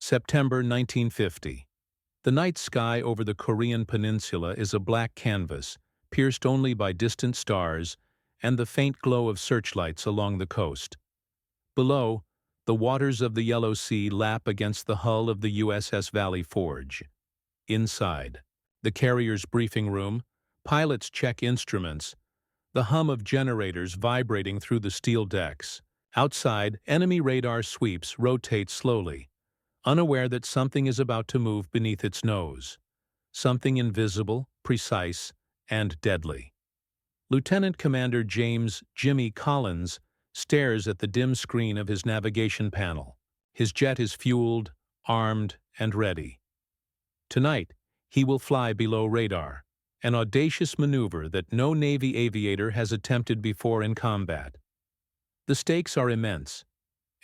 September 1950. The night sky over the Korean peninsula is a black canvas, pierced only by distant stars and the faint glow of searchlights along the coast. Below, the waters of the Yellow Sea lap against the hull of the USS Valley Forge. Inside, the carrier's briefing room, pilots check instruments, the hum of generators vibrating through the steel decks. Outside, enemy radar sweeps rotate slowly, unaware that something is about to move beneath its nose. Something invisible, precise, and deadly. Lieutenant Commander James "Jimmy" Collins stares at the dim screen of his navigation panel. His jet is fueled, armed, and ready. Tonight, he will fly below radar, an audacious maneuver that no Navy aviator has attempted before in combat. The stakes are immense.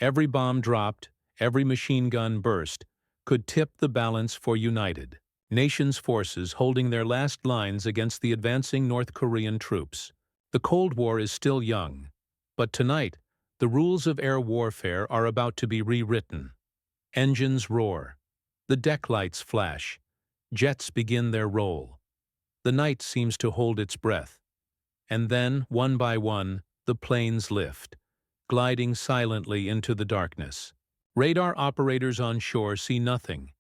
Every bomb dropped, every machine gun burst, could tip the balance for united nations' forces holding their last lines against the advancing North Korean troops. The Cold War is still young, but tonight, the rules of air warfare are about to be rewritten. Engines roar. The deck lights flash. Jets begin their roll. The night seems to hold its breath. And then, one by one, the planes lift, gliding silently into the darkness. Radar operators on shore see nothing.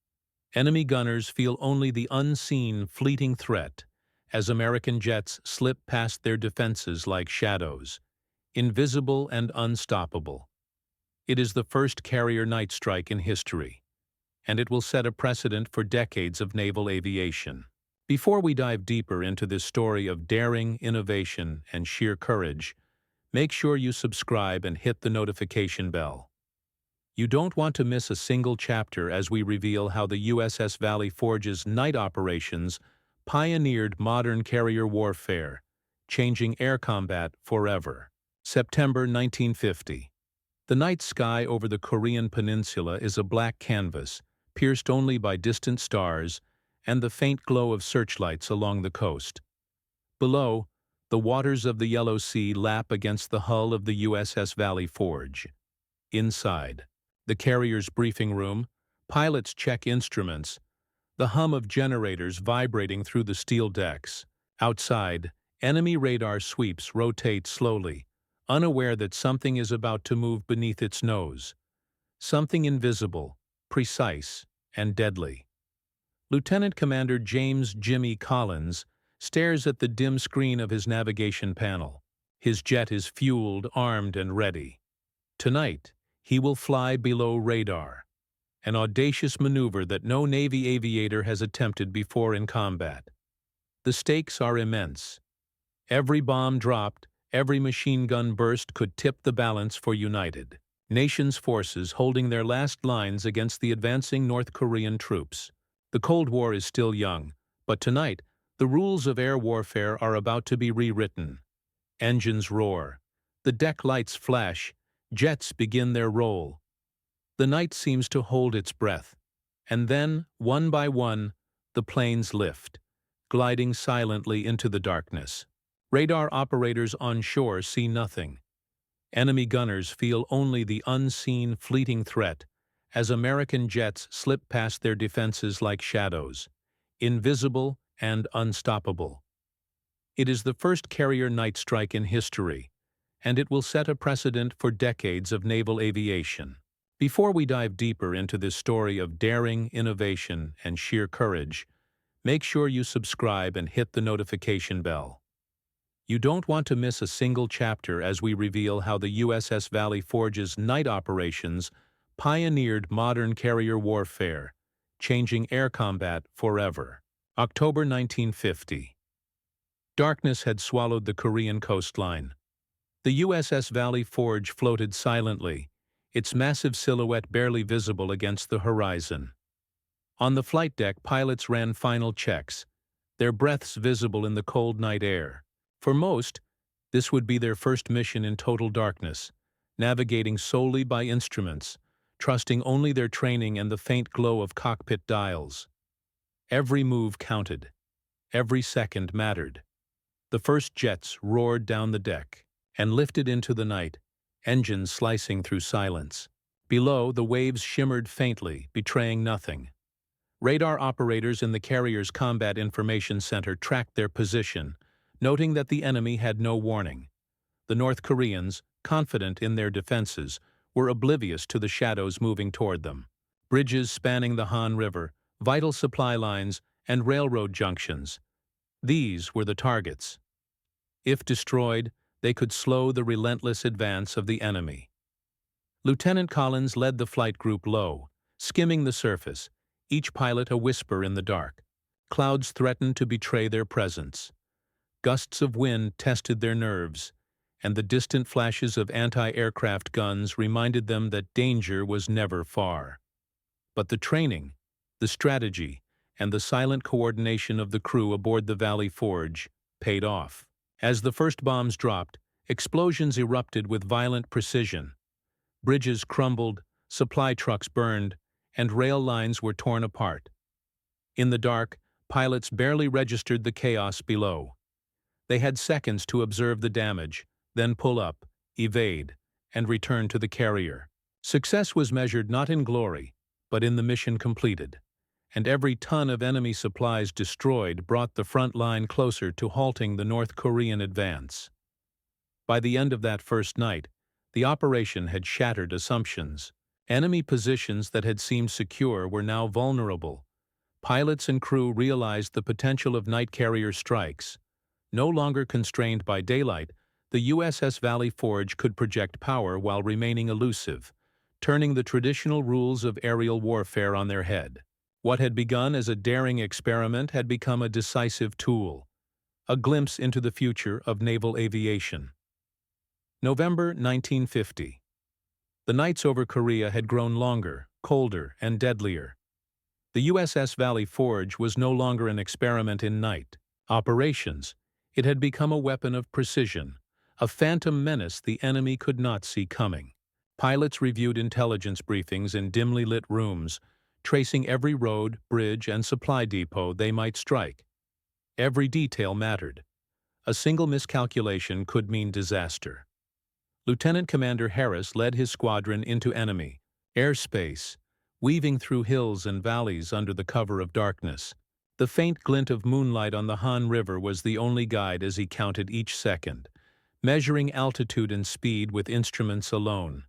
Enemy gunners feel only the unseen, fleeting threat as American jets slip past their defenses like shadows, invisible and unstoppable. It is the first carrier night strike in history, and it will set a precedent for decades of naval aviation. Before we dive deeper into this story of daring, innovation, and sheer courage, make sure you subscribe and hit the notification bell. You don't want to miss a single chapter as we reveal how the USS Valley Forge's night operations pioneered modern carrier warfare, changing air combat forever. September 1950. The night sky over the Korean peninsula is a black canvas, pierced only by distant stars and the faint glow of searchlights along the coast. Below, the waters of the Yellow Sea lap against the hull of the USS Valley Forge. Inside, the carrier's briefing room, pilots check instruments, the hum of generators vibrating through the steel decks. Outside, enemy radar sweeps rotate slowly, unaware that something is about to move beneath its nose. Something invisible, precise, and deadly. Lieutenant Commander James "Jimmy" Collins stares at the dim screen of his navigation panel. His jet is fueled, armed, and ready. Tonight, he will fly below radar, an audacious maneuver that no Navy aviator has attempted before in combat. The stakes are immense. Every bomb dropped, every machine gun burst could tip the balance for united nations' forces holding their last lines against the advancing North Korean troops. The Cold War is still young, but tonight, the rules of air warfare are about to be rewritten. Engines roar. The deck lights flash. Jets begin their roll. The night seems to hold its breath. And then, one by one, the planes lift, gliding silently into the darkness. Radar operators on shore see nothing. Enemy gunners feel only the unseen, fleeting threat as American jets slip past their defenses like shadows, invisible and unstoppable. It is the first carrier night strike in history, and it will set a precedent for decades of naval aviation. Before we dive deeper into this story of daring, innovation, and sheer courage, make sure you subscribe and hit the notification bell. You don't want to miss a single chapter as we reveal how the USS Valley Forge's night operations pioneered modern carrier warfare, changing air combat forever. October 1950. Darkness had swallowed the Korean coastline. The USS Valley Forge floated silently, its massive silhouette barely visible against the horizon. On the flight deck, pilots ran final checks, their breaths visible in the cold night air. For most, this would be their first mission in total darkness, navigating solely by instruments, trusting only their training and the faint glow of cockpit dials. Every move counted. Every second mattered. The first jets roared down the deck and lifted into the night, engines slicing through silence. Below, the waves shimmered faintly, betraying nothing. Radar operators in the carrier's Combat Information Center tracked their position, noting that the enemy had no warning. The North Koreans, confident in their defenses, were oblivious to the shadows moving toward them. Bridges spanning the Han River, vital supply lines, and railroad junctions. These were the targets. If destroyed, they could slow the relentless advance of the enemy. Lieutenant Collins led the flight group low, skimming the surface, each pilot a whisper in the dark. Clouds threatened to betray their presence. Gusts of wind tested their nerves, and the distant flashes of anti-aircraft guns reminded them that danger was never far. But the training, the strategy, and the silent coordination of the crew aboard the Valley Forge paid off. As the first bombs dropped, explosions erupted with violent precision. Bridges crumbled, supply trucks burned, and rail lines were torn apart. In the dark, pilots barely registered the chaos below. They had seconds to observe the damage, then pull up, evade, and return to the carrier. Success was measured not in glory, but in the mission completed, and every ton of enemy supplies destroyed brought the front line closer to halting the North Korean advance. By the end of that first night, the operation had shattered assumptions. Enemy positions that had seemed secure were now vulnerable. Pilots and crew realized the potential of night carrier strikes. No longer constrained by daylight, the USS Valley Forge could project power while remaining elusive, turning the traditional rules of aerial warfare on their head. What had begun as a daring experiment had become a decisive tool, a glimpse into the future of naval aviation. November 1950. The nights over Korea had grown longer, colder, and deadlier. The USS Valley Forge was no longer an experiment in night operations. It had become a weapon of precision, a phantom menace the enemy could not see coming. Pilots reviewed intelligence briefings in dimly lit rooms, tracing every road, bridge, and supply depot they might strike. Every detail mattered. A single miscalculation could mean disaster. Lieutenant Commander Harris led his squadron into enemy airspace, weaving through hills and valleys under the cover of darkness. The faint glint of moonlight on the Han River was the only guide as he counted each second, measuring altitude and speed with instruments alone.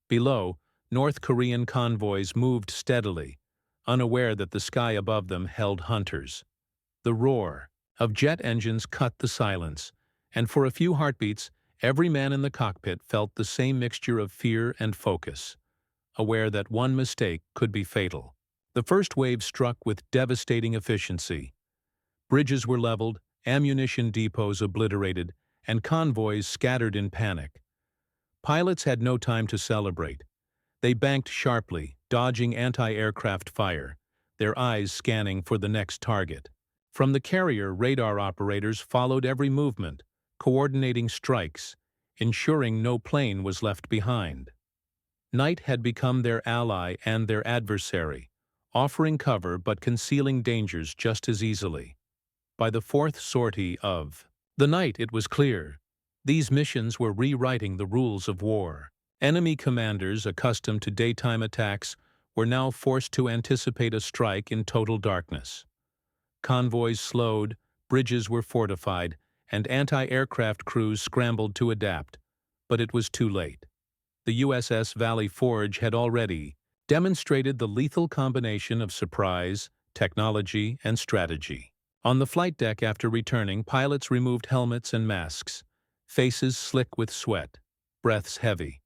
Below, North Korean convoys moved steadily, unaware that the sky above them held hunters. The roar of jet engines cut the silence, and for a few heartbeats, every man in the cockpit felt the same mixture of fear and focus, aware that one mistake could be fatal. The first wave struck with devastating efficiency. Bridges were leveled, ammunition depots obliterated, and convoys scattered in panic. Pilots had no time to celebrate. They banked sharply, dodging anti-aircraft fire, their eyes scanning for the next target. From the carrier, radar operators followed every movement, coordinating strikes, ensuring no plane was left behind. Night had become their ally and their adversary, offering cover but concealing dangers just as easily. By the fourth sortie of the night, it was clear. These missions were rewriting the rules of war. Enemy commanders, accustomed to daytime attacks, were now forced to anticipate a strike in total darkness. Convoys slowed, bridges were fortified, and anti-aircraft crews scrambled to adapt. But it was too late. The USS Valley Forge had already demonstrated the lethal combination of surprise, technology, and strategy. On the flight deck after returning, pilots removed helmets and masks, faces slick with sweat, breaths heavy.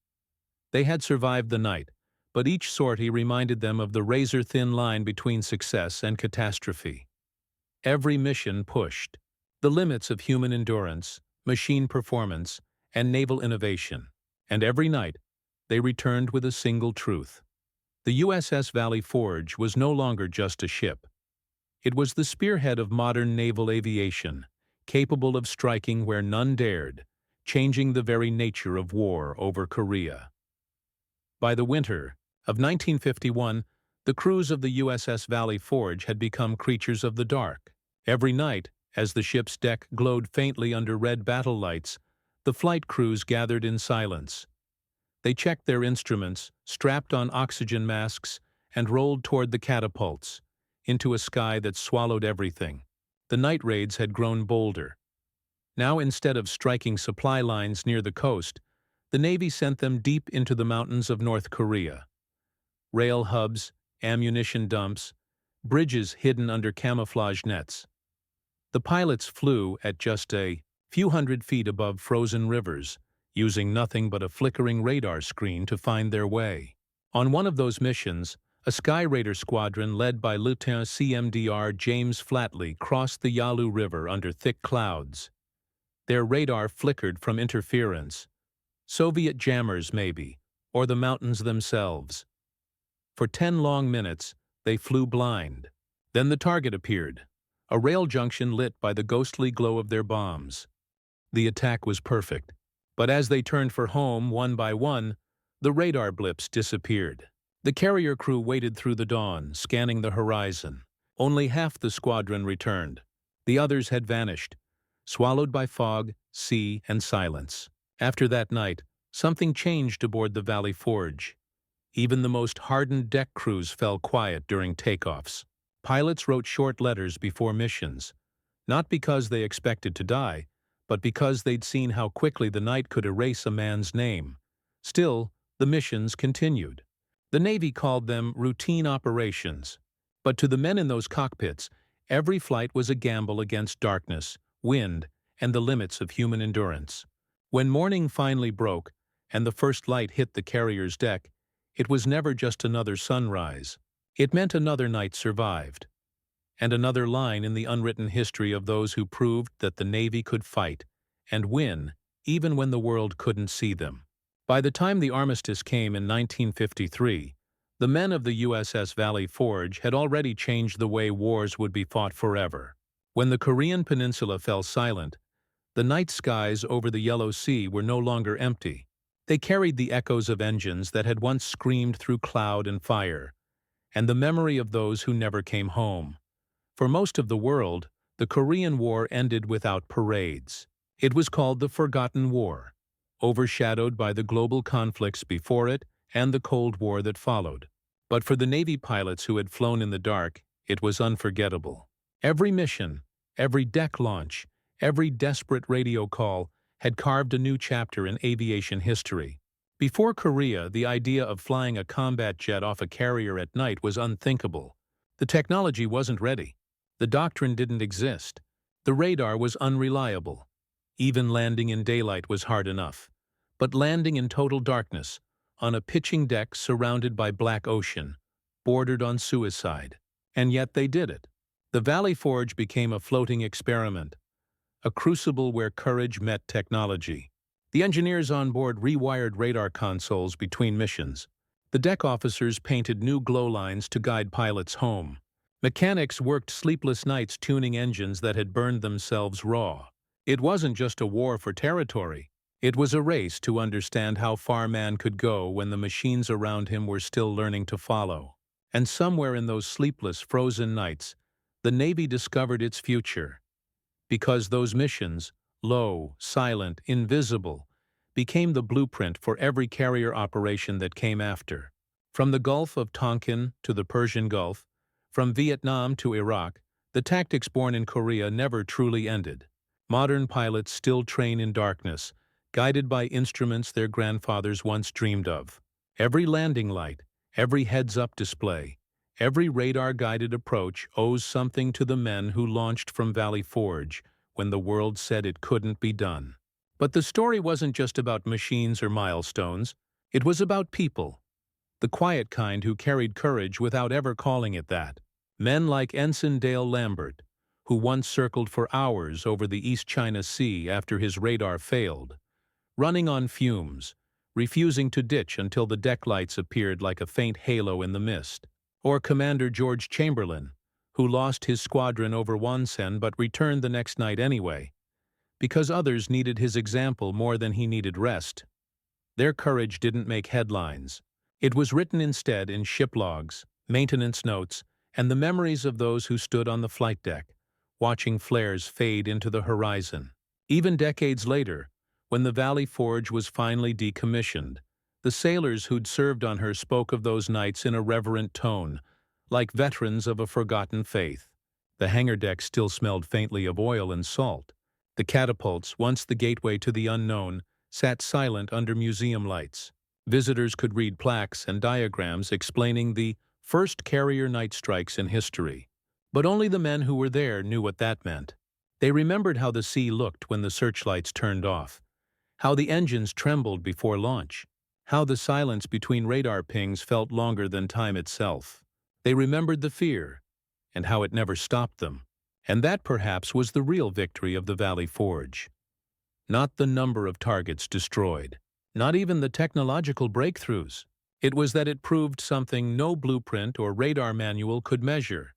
They had survived the night, but each sortie reminded them of the razor-thin line between success and catastrophe. Every mission pushed the limits of human endurance, machine performance, and naval innovation, and every night they returned with a single truth. The USS Valley Forge was no longer just a ship. It was the spearhead of modern naval aviation, capable of striking where none dared, changing the very nature of war over Korea. By the winter of 1951, the crews of the USS Valley Forge had become creatures of the dark. Every night, as the ship's deck glowed faintly under red battle lights, the flight crews gathered in silence. They checked their instruments, strapped on oxygen masks, and rolled toward the catapults, into a sky that swallowed everything. The night raids had grown bolder. Now, instead of striking supply lines near the coast, the Navy sent them deep into the mountains of North Korea. Rail hubs, ammunition dumps, bridges hidden under camouflage nets. The pilots flew at just a few hundred feet above frozen rivers, using nothing but a flickering radar screen to find their way. On one of those missions, a Sky Raider squadron led by Lieutenant CMDR James Flatley crossed the Yalu River under thick clouds. Their radar flickered from interference. Soviet jammers, maybe, or the mountains themselves. For 10 long minutes, they flew blind. Then the target appeared, a rail junction lit by the ghostly glow of their bombs. The attack was perfect, but as they turned for home one by one, the radar blips disappeared. The carrier crew waited through the dawn, scanning the horizon. Only half the squadron returned. The others had vanished, swallowed by fog, sea, and silence. After that night, something changed aboard the Valley Forge. Even the most hardened deck crews fell quiet during takeoffs. Pilots wrote short letters before missions, not because they expected to die, but because they'd seen how quickly the night could erase a man's name. Still, the missions continued. The Navy called them routine operations, but to the men in those cockpits, every flight was a gamble against darkness, wind, and the limits of human endurance. When morning finally broke and the first light hit the carrier's deck, it was never just another sunrise. It meant another night survived, and another line in the unwritten history of those who proved that the Navy could fight and win even when the world couldn't see them. By the time the armistice came in 1953, the men of the USS Valley Forge had already changed the way wars would be fought forever. When the Korean peninsula fell silent, the night skies over the Yellow Sea were no longer empty. They carried the echoes of engines that had once screamed through cloud and fire, and the memory of those who never came home. For most of the world, the Korean War ended without parades. It was called the Forgotten War, overshadowed by the global conflicts before it and the Cold War that followed. But for the Navy pilots who had flown in the dark, it was unforgettable. Every mission, every deck launch, every desperate radio call had carved a new chapter in aviation history. Before Korea, the idea of flying a combat jet off a carrier at night was unthinkable. The technology wasn't ready. The doctrine didn't exist. The radar was unreliable. Even landing in daylight was hard enough. But landing in total darkness, on a pitching deck surrounded by black ocean, bordered on suicide. And yet they did it. The Valley Forge became a floating experiment, a crucible where courage met technology. The engineers on board rewired radar consoles between missions. The deck officers painted new glow lines to guide pilots home. Mechanics worked sleepless nights tuning engines that had burned themselves raw. It wasn't just a war for territory. It was a race to understand how far man could go when the machines around him were still learning to follow. And somewhere in those sleepless, frozen nights, the Navy discovered its future. Because those missions, low, silent, invisible, became the blueprint for every carrier operation that came after. From the Gulf of Tonkin to the Persian Gulf, from Vietnam to Iraq, the tactics born in Korea never truly ended. Modern pilots still train in darkness, guided by instruments their grandfathers once dreamed of. Every landing light, every heads-up display, every radar-guided approach owes something to the men who launched from Valley Forge when the world said it couldn't be done. But the story wasn't just about machines or milestones. It was about people. The quiet kind who carried courage without ever calling it that. Men like Ensign Dale Lambert, who once circled for hours over the East China Sea after his radar failed, running on fumes, refusing to ditch until the deck lights appeared like a faint halo in the mist. Or Commander George Chamberlain, who lost his squadron over Wonsan but returned the next night anyway, because others needed his example more than he needed rest. Their courage didn't make headlines. It was written instead in ship logs, maintenance notes, and the memories of those who stood on the flight deck, watching flares fade into the horizon. Even decades later, when the Valley Forge was finally decommissioned, The sailors who'd served on her spoke of those nights in a reverent tone, like veterans of a forgotten faith. The hangar deck still smelled faintly of oil and salt. The catapults, once the gateway to the unknown, sat silent under museum lights. Visitors could read plaques and diagrams explaining the first carrier night strikes in history. But only the men who were there knew what that meant. They remembered how the sea looked when the searchlights turned off, how the engines trembled before launch, how the silence between radar pings felt longer than time itself. They remembered the fear, and how it never stopped them. And that perhaps was the real victory of the Valley Forge. Not the number of targets destroyed, not even the technological breakthroughs. It was that it proved something no blueprint or radar manual could measure.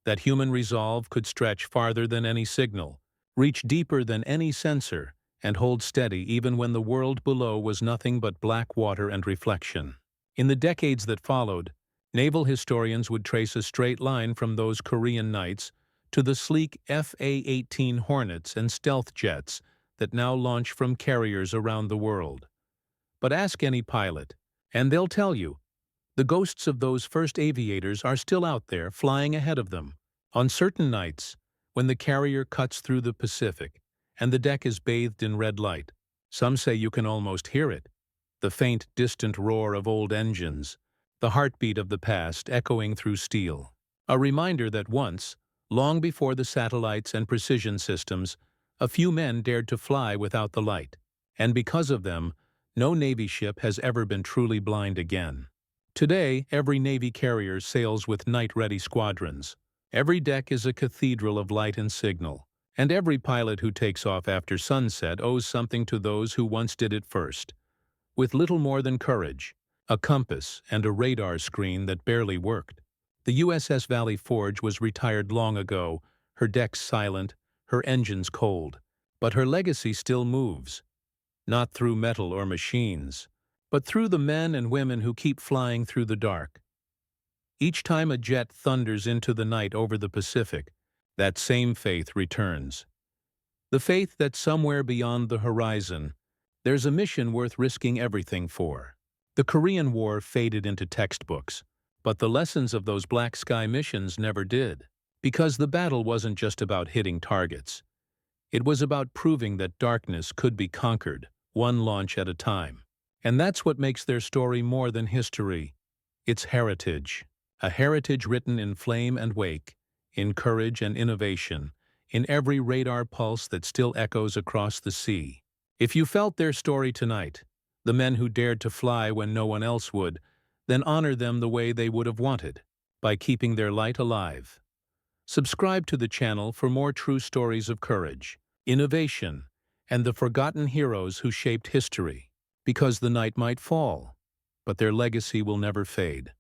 That human resolve could stretch farther than any signal, reach deeper than any sensor, and hold steady even when the world below was nothing but black water and reflection. In the decades that followed, naval historians would trace a straight line from those Korean nights to the sleek FA-18 Hornets and stealth jets that now launch from carriers around the world. But ask any pilot, and they'll tell you, the ghosts of those first aviators are still out there flying ahead of them. On certain nights, when the carrier cuts through the Pacific and the deck is bathed in red light, some say you can almost hear it, the faint, distant roar of old engines, the heartbeat of the past echoing through steel. A reminder that once, long before the satellites and precision systems, a few men dared to fly without the light, and because of them, no Navy ship has ever been truly blind again. Today, every Navy carrier sails with night-ready squadrons. Every deck is a cathedral of light and signal, and every pilot who takes off after sunset owes something to those who once did it first. With little more than courage, a compass, and a radar screen that barely worked. The USS Valley Forge was retired long ago, her decks silent, her engines cold. But her legacy still moves, not through metal or machines, but through the men and women who keep flying through the dark. Each time a jet thunders into the night over the Pacific, that same faith returns. The faith that somewhere beyond the horizon, there's a mission worth risking everything for. The Korean War faded into textbooks, but the lessons of those black sky missions never did. Because the battle wasn't just about hitting targets. It was about proving that darkness could be conquered, one launch at a time. And that's what makes their story more than history. It's heritage. A heritage written in flame and wake, in courage and innovation, in every radar pulse that still echoes across the sea. If you felt their story tonight, the men who dared to fly when no one else would, then honor them the way they would have wanted, by keeping their light alive. Subscribe to the channel for more true stories of courage, innovation, and the forgotten heroes who shaped history. Because the night might fall, but their legacy will never fade.